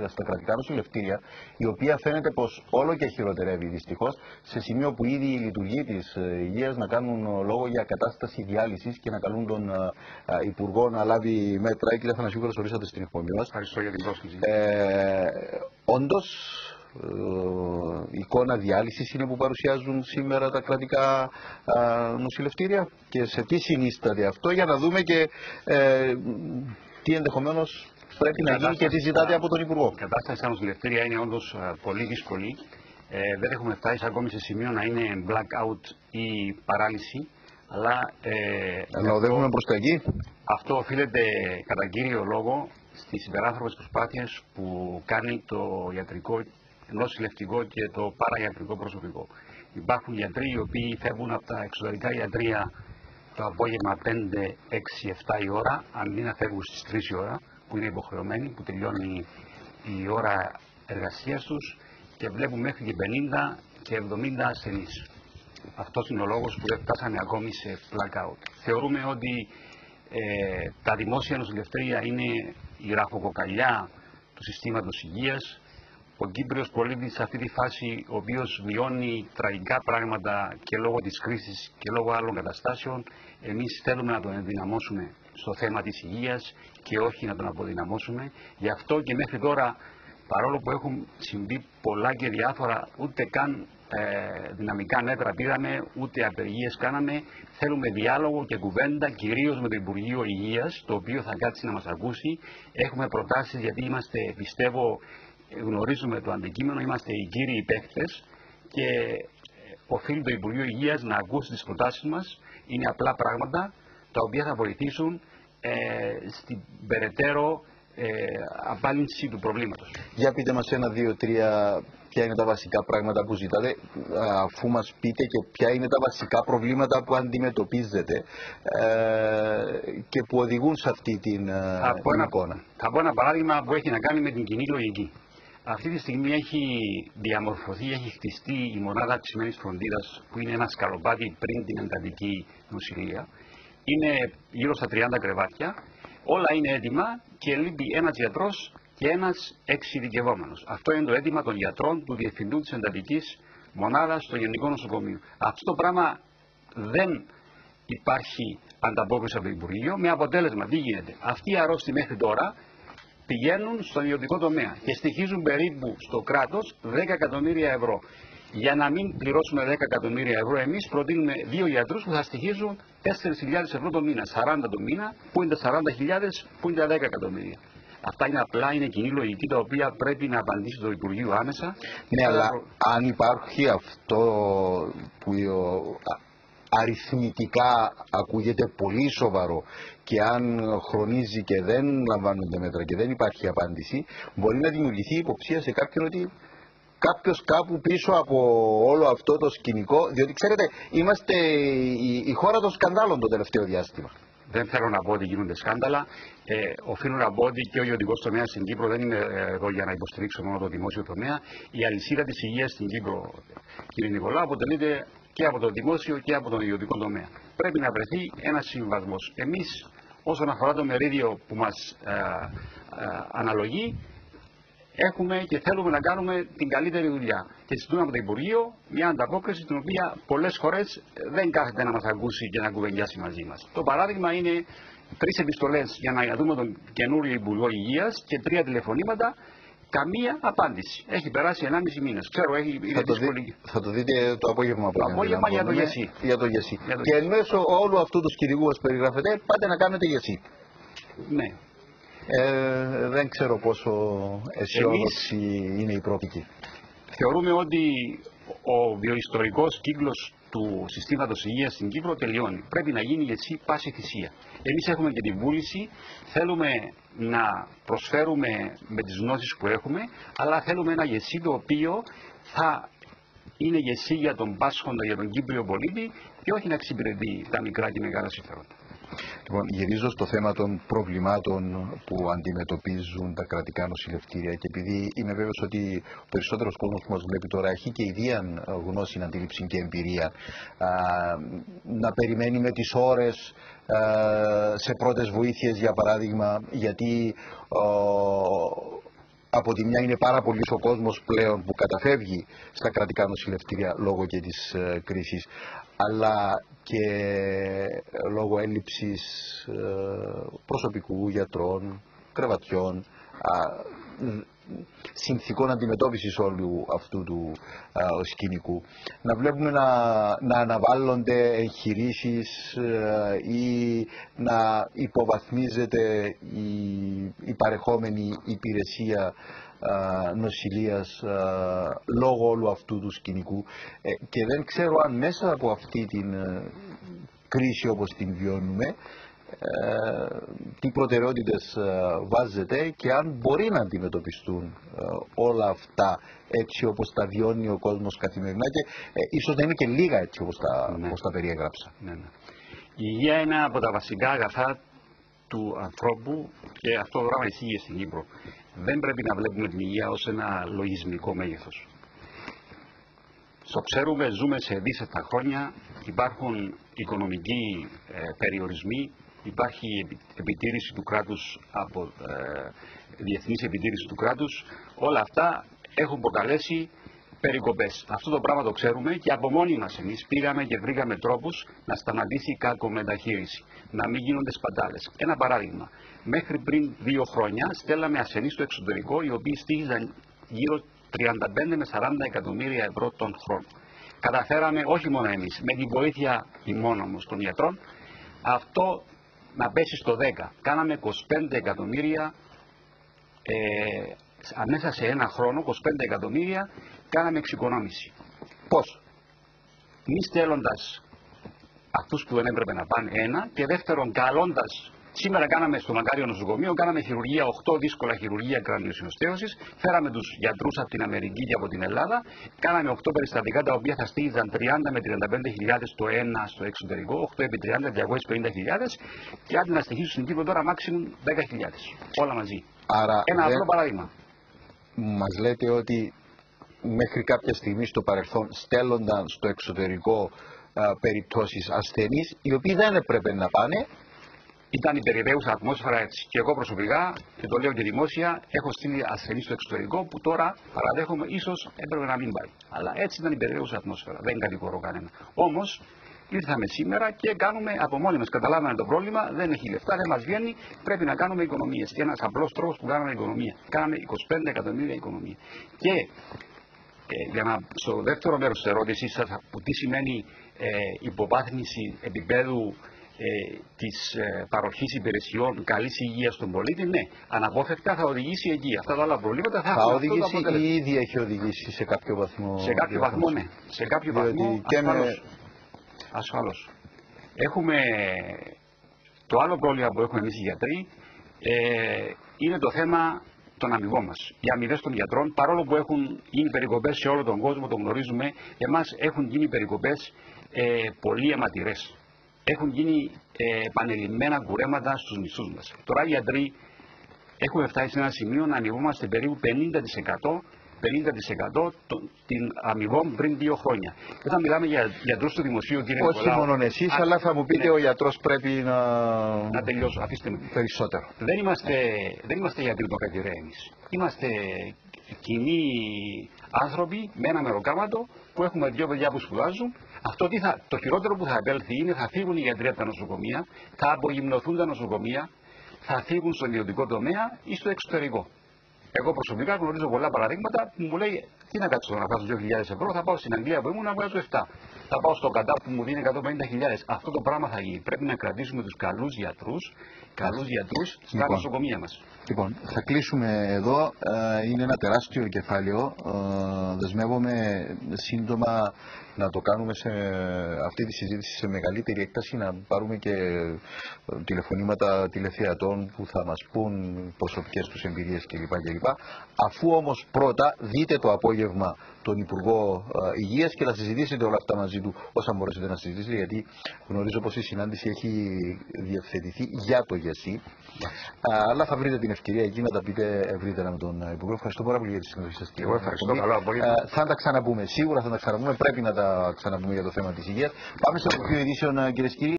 στα κρατικά νοσηλευτήρια, η οποία φαίνεται πως όλο και χειροτερεύει δυστυχώς, σε σημείο που ήδη οι λειτουργοί της υγείας να κάνουν λόγο για κατάσταση διάλυσης και να καλούν τον Υπουργό να λάβει μέτρα. Κύριε Αθανασίου, καλώς ορίσατε στην εκπομπή μας. Ευχαριστώ για την πρόσκληση. Όντως, εικόνα διάλυσης είναι που παρουσιάζουν σήμερα τα κρατικά νοσηλευτήρια, και σε τι συνίσταται αυτό, για να δούμε και τι ενδεχομένως πρέπει να γίνει και τι ζητάτε από τον Υπουργό. Η κατάσταση στα νοσηλευτήρια είναι όντως πολύ δύσκολη. Δεν έχουμε φτάσει ακόμη σε σημείο να είναι blackout ή παράλυση. Αλλά οδεύουμε προς τα εκεί. Αυτό οφείλεται κατά κύριο λόγο στις υπεράνθρωπες προσπάθειες που κάνει το ιατρικό, νοσηλευτικό και το παραϊατρικό προσωπικό. Υπάρχουν γιατροί οι οποίοι φεύγουν από τα εξωτερικά ιατρεία το απόγευμα 5, 6, 7 η ώρα, αντί να φεύγουν στις 3 η ώρα, που είναι υποχρεωμένοι, που τελειώνει η ώρα εργασίας τους, και βλέπουν μέχρι και 50 και 70 ασθενείς. Αυτός είναι ο λόγος που δεν φτάσαμε ακόμη σε blackout. Θεωρούμε ότι τα δημόσια νοσηλευτήρια είναι η ραχοκοκαλιά του συστήματος υγείας. Ο Κύπριος πολίτης σε αυτή τη φάση, ο οποίος βιώνει τραγικά πράγματα και λόγω της κρίσης και λόγω άλλων καταστάσεων, εμείς θέλουμε να τον ενδυναμώσουμε στο θέμα της υγείας και όχι να τον αποδυναμώσουμε. Γι' αυτό και μέχρι τώρα, παρόλο που έχουν συμβεί πολλά και διάφορα, ούτε καν δυναμικά μέτρα πήραμε, ούτε απεργίες κάναμε. Θέλουμε διάλογο και κουβέντα, κυρίως με το Υπουργείο Υγείας, το οποίο θα κάτσει να μας ακούσει. Έχουμε προτάσεις, γιατί είμαστε, πιστεύω, γνωρίζουμε το αντικείμενο, είμαστε οι κύριοι παίκτες και οφείλει το Υπουργείο Υγείας να ακούσει τις προτάσεις μας. Είναι απλά πράγματα τα οποία θα βοηθήσουν στην περαιτέρω απάλυνση του προβλήματος. Για πείτε μας 1, 2, 3 ποια είναι τα βασικά πράγματα που ζητάτε, αφού μας πείτε και ποια είναι τα βασικά προβλήματα που αντιμετωπίζετε και που οδηγούν σε αυτή την εικόνα. Θα πω ένα παράδειγμα που έχει να κάνει με την κοινή λογική. Αυτή τη στιγμή έχει διαμορφωθεί, έχει χτιστεί η μονάδα αυξημένης φροντίδας, που είναι ένα σκαλοπάτι πριν την εντατική νοσηλεία. Είναι γύρω στα 30 κρεβάτια. Όλα είναι έτοιμα και λείπει ένας γιατρός και ένας εξειδικευόμενος. Αυτό είναι το αίτημα των γιατρών, του διευθυντού της εντατικής μονάδας στο Γενικό Νοσοκομείο. Αυτό το πράγμα δεν υπάρχει ανταπόκριση από το Υπουργείο, με αποτέλεσμα τι γίνεται. Αυτοί οι αρρώστοι μέχρι τώρα πηγαίνουν στον ιδιωτικό τομέα και στοιχίζουν περίπου στο κράτος 10 εκατομμύρια ευρώ. Για να μην πληρώσουμε 10 εκατομμύρια ευρώ, εμείς προτείνουμε 2 γιατρούς που θα στοιχίζουν 4.000 ευρώ το μήνα, 40 το μήνα, που είναι τα 40.000, που είναι τα 10 εκατομμύρια. Αυτά είναι απλά, είναι κοινή λογική, τα οποία πρέπει να απαντήσει το Υπουργείο άμεσα. Ναι, αλλά αν υπάρχει αυτό που αριθμητικά ακούγεται πολύ σοβαρό και αν χρονίζει και δεν λαμβάνονται μέτρα και δεν υπάρχει απάντηση, μπορεί να δημιουργηθεί υποψία σε κάποιον ότι κάποιος κάπου πίσω από όλο αυτό το σκηνικό, διότι ξέρετε, είμαστε η χώρα των σκανδάλων το τελευταίο διάστημα. Δεν θέλω να πω ότι γίνονται σκάνδαλα. Οφείλω να πω ότι και ο ιδιωτικός τομέας στην Κύπρο, δεν είμαι εδώ για να υποστηρίξω μόνο το δημόσιο τομέα. Η αλυσίδα της υγείας στην Κύπρο, κύριε Νικολά, αποτελείται και από το δημόσιο και από τον ιδιωτικό τομέα. Πρέπει να βρεθεί ένας συμβασμός. Εμείς, όσον αφορά το μερίδιο που μας αναλογεί, έχουμε και θέλουμε να κάνουμε την καλύτερη δουλειά. Και ζητούμε από το Υπουργείο μια ανταπόκριση, την οποία πολλές φορές δεν κάθεται να μας ακούσει και να κουβεντιάσει μαζί μας. Το παράδειγμα είναι 3 επιστολές για να δούμε τον καινούριο Υπουργό Υγείας και 3 τηλεφωνήματα. Καμία απάντηση. Έχει περάσει 1,5 μήνες. Ξέρω, είναι δύσκολη. Θα το δείτε το απόγευμα. Το απόγευμα για το ΓΕΣΥ. Για το ΓΕΣΥ. Και εν μέσω όλου αυτού του σκηνικού που περιγράφετε, πάτε να κάνετε ΓΕΣΥ. Ναι. Δεν ξέρω πόσο αισιόδοξη είναι η προοπτική. Θεωρούμε ότι ο βιοϊστορικός κύκλος του συστήματος υγείας στην Κύπρο τελειώνει. Πρέπει να γίνει ΓΕΣΥ πάση θυσία. Εμείς έχουμε και τη βούληση, θέλουμε να προσφέρουμε με τις γνώσεις που έχουμε, αλλά θέλουμε ένα ΓΕΣΥ το οποίο θα είναι ΓΕΣΥ για τον πάσχοντα, για τον Κύπριο πολίτη και όχι να εξυπηρετεί τα μικρά και μεγάλα συμφέροντα. Λοιπόν, γυρίζω στο θέμα των προβλημάτων που αντιμετωπίζουν τα κρατικά νοσηλευτήρια, και επειδή είμαι βέβαιος ότι ο περισσότερος κόσμος που μας βλέπει τώρα έχει και ιδίαν γνώση, αντίληψη και εμπειρία, να περιμένει με τις ώρες σε πρώτες βοήθειες, για παράδειγμα, γιατί από τη μια είναι πάρα πολλής ο κόσμος πλέον που καταφεύγει στα κρατικά νοσηλευτήρια λόγω και της κρίσης, αλλά και λόγω έλλειψης προσωπικού, γιατρών, κρεβατιών, συνθηκών αντιμετώπισης όλου αυτού του σκηνικού. Να βλέπουμε να αναβάλλονται εγχειρήσεις ή να υποβαθμίζεται η παρεχόμενη υπηρεσία νοσηλείας λόγω όλου αυτού του σκηνικού, και δεν ξέρω αν μέσα από αυτή την κρίση όπως την βιώνουμε τι προτεραιότητες βάζετε και αν μπορεί να αντιμετωπιστούν όλα αυτά έτσι όπως τα βιώνει ο κόσμος καθημερινά, και ίσως δεν είναι και λίγα έτσι όπως τα περιέγραψα. Ναι. Η υγεία είναι από τα βασικά αγαθά του ανθρώπου και αυτό το πράγμα ισχύει στην Κύπρο. Δεν πρέπει να βλέπουμε την υγεία ως ένα λογισμικό μέγεθος. Το ξέρουμε, ζούμε σε δίσσετα χρόνια, υπάρχουν οικονομικοί περιορισμοί, υπάρχει επιτήρηση του κράτους από διεθνής επιτήρηση του κράτους. Όλα αυτά έχουν προκαλέσει περικοπές. Αυτό το πράγμα το ξέρουμε και από μόνοι μας εμείς πήγαμε και βρήκαμε τρόπους να σταματήσει η κακομεταχείριση, να μην γίνονται σπατάλες. Ένα παράδειγμα. Μέχρι πριν 2 χρόνια στέλναμε ασθενείς στο εξωτερικό, οι οποίοι στήχιζαν γύρω 35 με 40 εκατομμύρια ευρώ τον χρόνο. Καταφέραμε, όχι μόνο εμείς, με τη βοήθεια ημών όμως των γιατρών, αυτό να πέσει στο 10. Κάναμε 25 εκατομμύρια μέσα σε ένα χρόνο, 25 εκατομμύρια κάναμε εξοικονόμηση. Πώς? Μη στέλνοντας αυτούς που δεν έπρεπε να πάνε, ένα, και δεύτερον καλώντας. Σήμερα κάναμε στο Μακάριο νοσοκομείο, κάναμε χειρουργία, 8 δύσκολα χειρουργία κρανιοσυνοστέωσης, φέραμε τους γιατρούς από την Αμερική και από την Ελλάδα, κάναμε 8 περιστατικά τα οποία θα στήριζαν 30 με 35.000 το ένα στο εξωτερικό, 8 επί 30, 250.000, και άντε να στοιχίσουν στην Κύπρο τώρα maximum 10.000. Όλα μαζί. Άρα ένα απλό παράδειγμα. Μας λέτε ότι μέχρι κάποια στιγμή στο παρελθόν στέλνονταν στο εξωτερικό περιπτώσεις ασθενείς οι οποίοι δεν έπρεπε να πάνε. Ήταν η περιραίουσα ατμόσφαιρα έτσι. Και εγώ προσωπικά, και το λέω και δημόσια, έχω στείλει ασθενείς στο εξωτερικό που τώρα παραδέχομαι ίσως έπρεπε να μην πάει. Αλλά έτσι ήταν η περιραίουσα ατμόσφαιρα. Δεν κατηγορώ κανένα. Όμως ήρθαμε σήμερα και κάνουμε από μόνοι μας. Καταλάβαμε το πρόβλημα, δεν έχει λεφτά, δεν μας βγαίνει, πρέπει να κάνουμε οικονομίες. Και ένας απλός τρόπος που κάναμε οικονομία. Κάναμε 25 εκατομμύρια οικονομία. Και στο δεύτερο μέρος της ερώτησης σας, που τι σημαίνει υποβάθμιση επίπεδου της παροχής υπηρεσιών καλής υγείας στον πολίτη, ναι, αναπόφευκτα θα οδηγήσει εκεί. Αυτά τα άλλα προβλήματα θα οδηγήσει ή ήδη έχει οδηγήσει σε κάποιο βαθμό? Σε κάποιο βαθμό, ναι. Σε κάποιο βαθμό, ασφαλώς. Έχουμε το άλλο πρόβλημα που έχουμε εμείς οι γιατροί, είναι το θέμα των αμοιβών μας. Οι αμοιβές των γιατρών, παρόλο που έχουν γίνει περικοπές σε όλο τον κόσμο, το γνωρίζουμε, εμάς έχουν γίνει περικοπές πολύ αιματηρές. Έχουν γίνει επανειλημμένα κουρέματα στους μισθούς μας. Τώρα οι γιατροί έχουμε φτάσει σε ένα σημείο να αμοιβόμαστε περίπου 50% την αμοιβών πριν 2 χρόνια. Όταν μιλάμε για γιατρούς του δημοσίου, κύριε Νικολάου, όχι μόνο εσείς, αλλά θα μου πείτε, ναι, ο γιατρός πρέπει να τελειώσω. Αφήστε με. Περισσότερο. Δεν είμαστε γιατροί των κακεραίους. Είμαστε κοινοί άνθρωποι με ένα μεροκάματο που έχουμε 2 παιδιά που σπουδάζουν. Το χειρότερο που θα επέλθει είναι θα φύγουν οι γιατροί από τα νοσοκομεία, θα απογυμνωθούν τα νοσοκομεία, θα φύγουν στον ιδιωτικό τομέα ή στο εξωτερικό. Εγώ προσωπικά γνωρίζω πολλά παραδείγματα που μου λέει τι να κάτσω να βάζω 2.000 ευρώ, θα πάω στην Αγγλία που ήμουν να βγάζω 7. Θα πάω στο Κατάρ που μου δίνει 150.000. Αυτό το πράγμα θα γίνει. Πρέπει να κρατήσουμε τους καλούς γιατρούς στα νοσοκομεία μας. Λοιπόν, θα κλείσουμε εδώ. Είναι ένα τεράστιο κεφάλαιο. Δεσμεύομαι σύντομα να το κάνουμε σε αυτή τη συζήτηση σε μεγαλύτερη έκταση, να πάρουμε και τηλεφωνήματα τηλεθεατών που θα μας πούν προσωπικές τους εμπειρίες κλπ. Αφού όμως πρώτα δείτε το απόγευμα τον Υπουργό Υγείας και θα συζητήσετε όλα αυτά μαζί του όσα μπορέσετε να συζητήσετε, γιατί γνωρίζω πως η συνάντηση έχει διευθετηθεί για το ΓΕΣΥ. Αλλά θα βρείτε την ευκαιρία εκεί να τα πείτε ευρύτερα με τον Υπουργό. Ευχαριστώ πάρα πολύ για τη συμμετοχή σας. Εγώ ευχαριστώ. Καλό απόγευμα. Θα τα ξαναπούμε. Σίγουρα θα τα ξαναπούμε. Πρέπει να τα ξαναπούμε για το θέμα της υγείας. Πάμε σε το ειδήσεων, κυρίες και κύριοι.